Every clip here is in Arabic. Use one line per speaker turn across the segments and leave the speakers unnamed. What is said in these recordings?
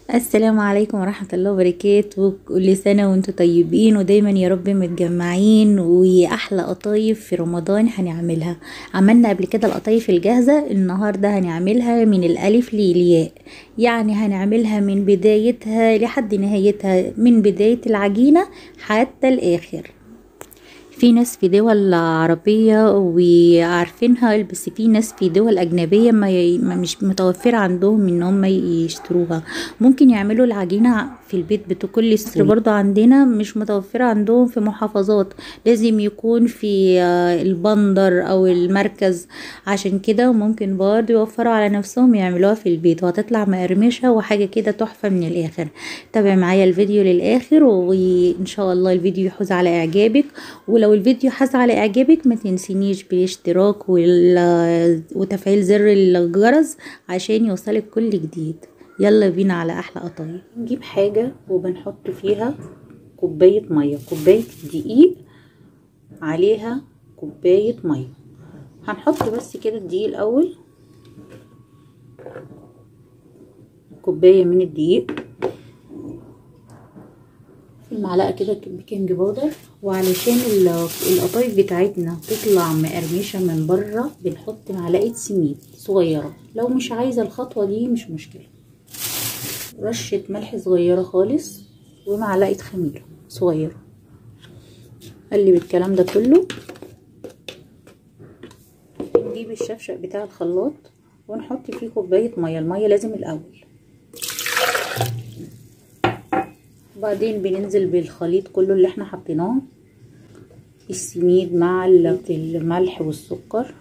السلام عليكم ورحمة الله وبركاته. كل سنة وانتم طيبين ودايما يا رب متجمعين، وأحلى قطايف في رمضان هنعملها. عملنا قبل كده القطايف الجاهزة، النهاردة هنعملها من الألف للياء، يعني هنعملها من بدايتها لحد نهايتها، من بداية العجينة حتى الآخر. في ناس في دول عربية وعارفينها، بس في ناس في دول أجنبية ما مش متوفرة عندهم ان هم يشتروها. ممكن يعملوا العجينة في البيت بكل سهولة. برضو عندنا مش متوفرة عندهم في محافظات، لازم يكون في البندر او المركز. عشان كده ممكن برضو يوفروا على نفسهم يعملوها في البيت، وهتطلع مقرمشة وحاجة كده تحفة من الآخر. تابع معايا الفيديو للآخر، وإن شاء الله الفيديو يحوز على إعجابك. ولو الفيديو حاز على اعجابك ما تنسينيش بالاشتراك وتفعيل زر الجرس عشان يوصلك كل جديد. يلا بينا على احلى قطايف. نجيب حاجة وبنحط فيها كوباية مية، كوباية دقيق عليها كوباية مية. هنحط بس كده الدقيق الاول، كوباية من الدقيق، المعلقه كده بيكنج باودر. وعلشان القطايف بتاعتنا تطلع مقرمشه من بره بنحط معلقه سميد صغيره. لو مش عايزه الخطوه دي مش مشكله. رشه ملح صغيره خالص، ومعلقه خميره صغيره. قلب الكلام ده كله. نجيب الشفشق بتاع الخلاط ونحط فيه كوبايه ميه. الميه لازم الاول، وبعدين بننزل بالخليط كله اللي احنا حطيناه، السميد مع الملح والسكر.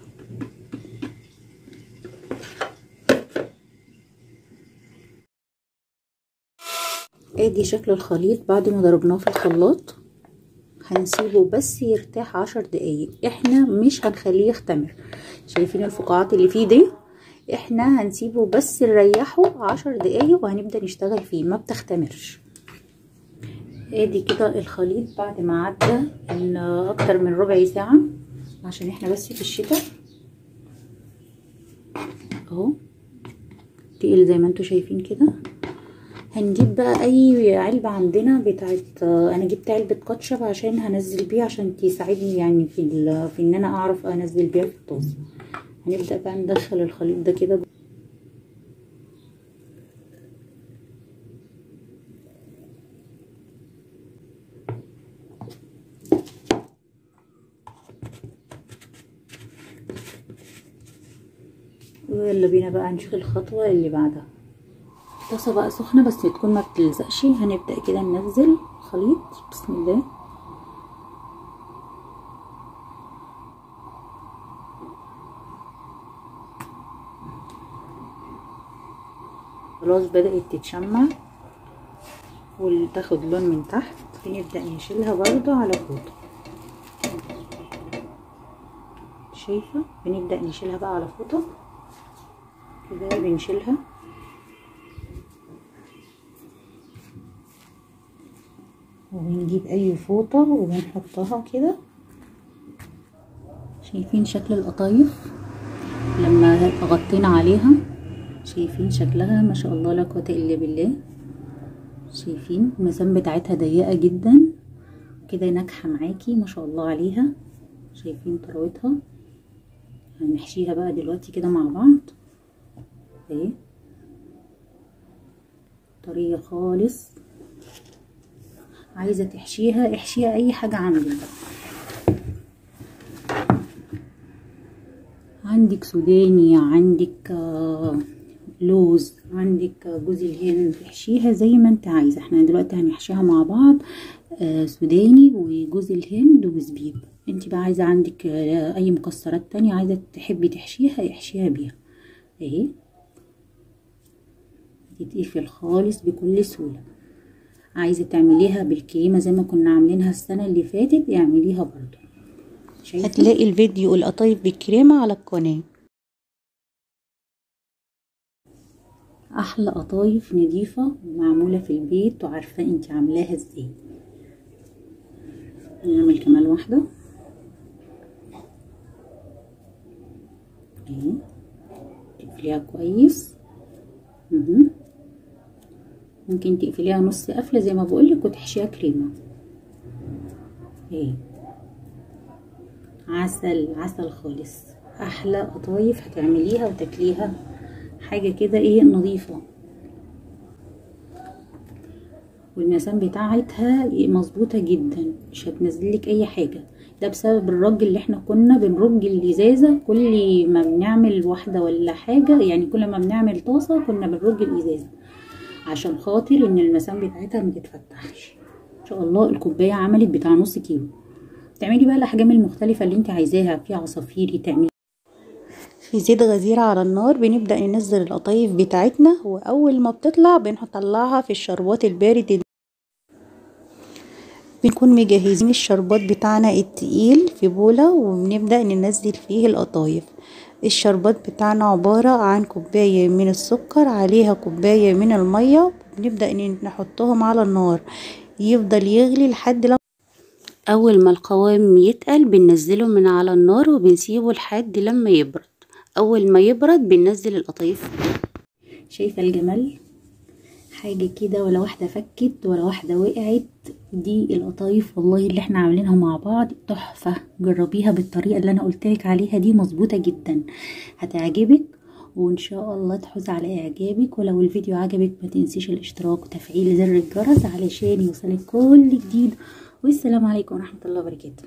ادي شكل الخليط بعد ما ضربناه في الخلاط. هنسيبه بس يرتاح 10 دقايق، احنا مش هنخليه يختمر. شايفين الفقاعات اللي فيه دي؟ احنا هنسيبه بس نريحه 10 دقايق وهنبدأ نشتغل فيه، ما بتختمرش. ادي كده الخليط بعد ما عدى اكتر من ربع ساعة، عشان احنا بس في الشتاء اهو تقيل زي ما انتوا شايفين كده. هنجيب بقى اي علبة عندنا بتاعت، انا جبت علبة كاتشب عشان هنزل بيه، عشان تساعدني يعني في ان انا اعرف انزل بيها في الطاسة. هنبدأ بقى ندخل الخليط ده كده. ويلا بينا بقى نشوف الخطوة اللي بعدها. الطاسة بقى سخنة بس تكون ما بتلزقش. هنبدأ كده ننزل خليط بسم الله. خلاص بدأت تتشمع وتاخد لون من تحت، بنبدأ نشيلها برضو على فوطة. شايفة؟ بنبدأ نشيلها بقى على فوطة كده، بنشيلها وبنجيب اي فوطة وبنحطها كده. شايفين شكل القطايف لما غطينا عليها؟ شايفين شكلها؟ ما شاء الله لا قوة الا بالله. شايفين الميزان بتاعتها ضيقة جدا كده، ناجحة معاكي ما شاء الله عليها. شايفين طراوتها؟ هنحشيها بقى دلوقتي كده مع بعض اهي، طرية خالص. عايزة تحشيها احشيها اي حاجة عندك. عندك سوداني، عندك لوز، عندك جوز الهند، تحشيها زي ما انت عايزة. احنا دلوقتي هنحشيها مع بعض سوداني وجوز الهند وزبيب. انت بقى عايزة عندك اي مكسرات تانية عايزة تحبي تحشيها احشيها بيها اهي. تتقفل خالص بكل سهولة. عايزة تعمليها بالكريمة زي ما كنا عاملينها السنة اللي فاتت اعمليها برضو. هتلاقي الفيديو القطايف بالكريمة على القناة. احلى قطايف نضيفة ومعمولة في البيت وعارفة انت عاملاها ازاي. نعمل كمان واحدة اهي، تقفليها كويس. ممكن تقفليها نص قفله زي ما بقولك وتحشيها كريمه. اهي عسل عسل خالص، احلى قطايف هتعمليها وتاكليها، حاجه كده ايه نظيفه، والميزان بتاعتها مظبوطه جدا، مش هتنزلك اي حاجه. ده بسبب الرج اللي احنا كنا بنرج الازازه كل ما بنعمل واحده ولا حاجه، يعني كل ما بنعمل طاسه كنا بنرج الازازه عشان خاطر ان المسام بتاعتها ما تتفتحش. ان شاء الله الكوبايه عملت بتاع نص كيلو. تعملي بقى الاحجام المختلفه اللي انت عايزاها، في عصافيري تعملي في زيت غزير على النار. بنبدأ ننزل القطايف بتاعتنا، واول ما بتطلع بنطلعها في الشربات البارد. بنكون مجهزين الشربات بتاعنا التقيل في بولة، وبنبدأ ننزل فيه القطايف. الشربات بتاعنا عبارة عن كوباية من السكر عليها كوباية من المية، بنبدأ نحطهم على النار يفضل يغلي لحد لما اول ما القوام يتقل بننزله من على النار وبنسيبه لحد لما يبرد. اول ما يبرد بننزل القطايف. شايفه الجمال؟ حاجه كده ولا واحده فكت ولا واحده وقعت. دي القطايف والله اللي احنا عاملينها مع بعض تحفه. جربيها بالطريقه اللي انا قلتلك عليها دي، مظبوطه جدا، هتعجبك وان شاء الله تحوز على اعجابك. ولو الفيديو عجبك ما تنسيش الاشتراك وتفعيل زر الجرس علشان يوصلك كل جديد. والسلام عليكم ورحمه الله وبركاته.